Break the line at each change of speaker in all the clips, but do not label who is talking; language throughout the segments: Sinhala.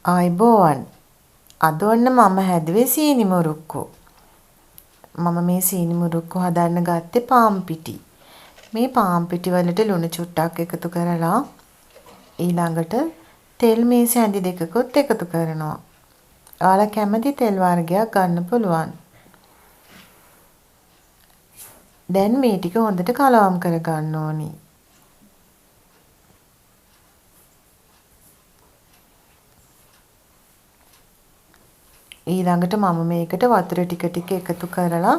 ආයිබෝවන්. අද ඔන්න මම හැදුවේ සීනි මුරුක්කු. මම මේ සීනි මුරුක්කු හදන්න ගත්තේ පාන් පිටි. මේ පාන් පිටි වලට ලුණු චුට්ටක් එකතු කරලා ඊළඟට තෙල් මේසි හැඳි දෙකකුත් එකතු කරනවා. ඔයාලා කැමති තෙල් වර්ගයක් ගන්න පුළුවන්. දැන් මේ ටික හොඳට කලවම් කරගන්න ඕනි. ඊළඟට මම මේකට වතුර ටික ටික එකතු කරලා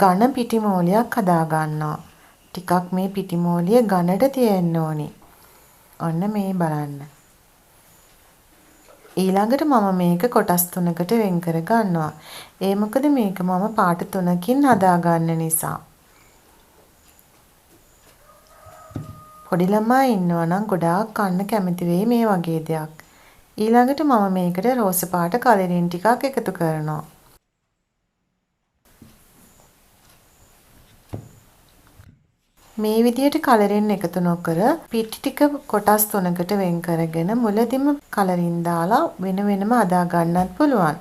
ඝන පිටි මෝලියක් හදා ගන්නවා. ටිකක් මේ පිටි මෝලිය ඝනට තියෙන්න ඕනි. ඔන්න මේ බලන්න. ඊළඟට මම මේක කොටස් තුනකට වෙන් කර ගන්නවා. ඒ මොකද මේක මම පාට තුනකින් හදා ගන්න නිසා. පොඩි ළමයි ඉන්නවා නම් ගොඩාක් කන්න කැමති වෙයි මේ වගේ දෙයක්. ඊළඟට මම මේකට රෝස පාට කලරින් ටිකක් එකතු කරනවා. මේ විදිහට කලරින් එකතු නොකර පිටි ටික කොටස් තුනකට වෙන් කරගෙන මුලදිම කලරින් දාලා වෙන වෙනම හදා ගන්නත් පුළුවන්.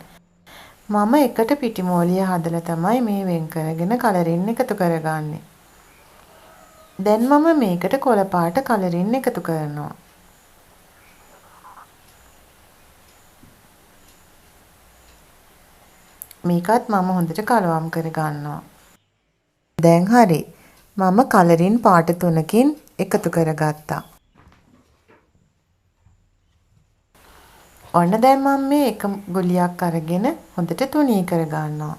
මම එකට පිටි මෝලිය හදලා තමයි මේ වෙන් කරගෙන කලරින් එකතු කරගන්නේ. දැන් මම මේකට කොළ පාට කලරින් එකතු කරනවා. මේකත් මම හොඳට කලවම් කර ගන්නවා. දැන් හරි. මම කලරින් පාට තුනකින් එකතු කරගත්තා. ඔන්න දැන් මම මේ එක ගුලියක් අරගෙන හොඳට තුනී කර ගන්නවා.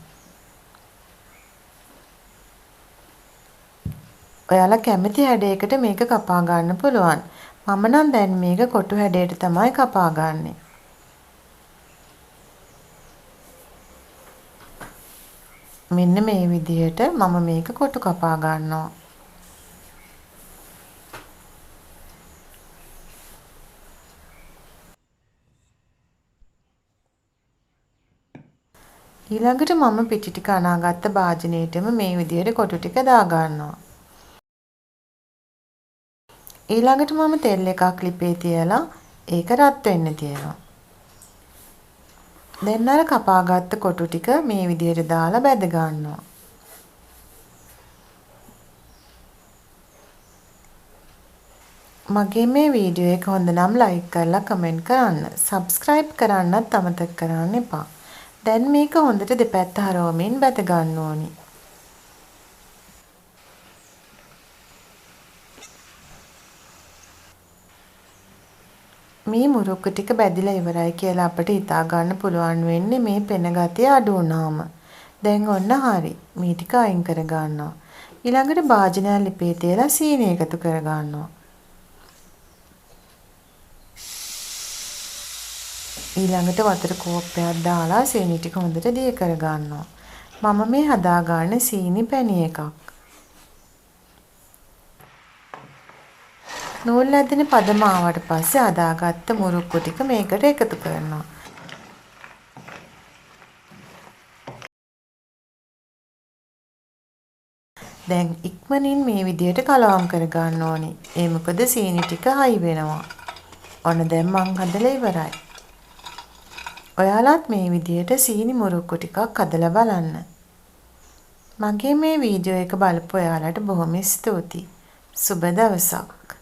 ඔයාලා කැමති හැඩයකට මේක කපා ගන්න පුළුවන්. මම නම් දැන් මේක කොටු හැඩයට තමයි කපා ගන්නේ. මෙන්න මේ විදිහට මම මේක කොටු කපා ගන්නවා. ඊළඟට මම පිටි ටික අනාගත්ත භාජනයේටම මේ විදිහට කොටු ටික දා ගන්නවා. ඊළඟට මම තෙල් එකක් ලිපේ තියලා ඒක රත් වෙන්න තියනවා. දැන් අර කපාගත්ත කොටු ටික මේ විදිහට දාලා බැද ගන්නවා. මගේ මේ වීඩියෝ එක හොඳ නම් ලයික් කරලා කමෙන්ට් කරන්න. සබ්ස්ක්‍රයිබ් කරන්නත් අමතක කරන්න එපා. දැන් මේක හොඳට දෙපැත්ත හරවමින් බැද ගන්න ඕනි. මේ මුරුක්කු ටික බැදිලා ඉවරයි කියලා අපිට හිතා ගන්න පුළුවන් වෙන්නේ මේ පෙන ගතිය අඩු වුණාම. දැන් ඔන්න හරි. මේ ටික අයින් කර ගන්නවා. ඊළඟට භාජනය ලිපේ තියලා සීනි එකතු කර ගන්නවා. ඊළඟට වතුර කෝප්පයක් දාලා සීනි ටික හොඳට දිය කර ගන්නවා. මම මේ හදාගන්නේ සීනි පැණි එකක්. නූල් ඇදින පදම ආවට පස්සේ හදාගත්ත මුරුක්කු ටික මේකට එකතු කරනවා. දැන් ඉක්මනින් මේ විදිහට කලවම් කර ගන්න ඕනි. ඒ මොකද සීනි ටික හයි වෙනවා. ඔන්න දැන් මං හදලා ඉවරයි. ඔයාලත් මේ විදිහට සීනි මුරුක්කු ටිකක් හදලා බලන්න. මගේ මේ වීඩියෝ එක බලපු ඔයාලට බොහොම ස්තුතියි. සුබ දවසක්.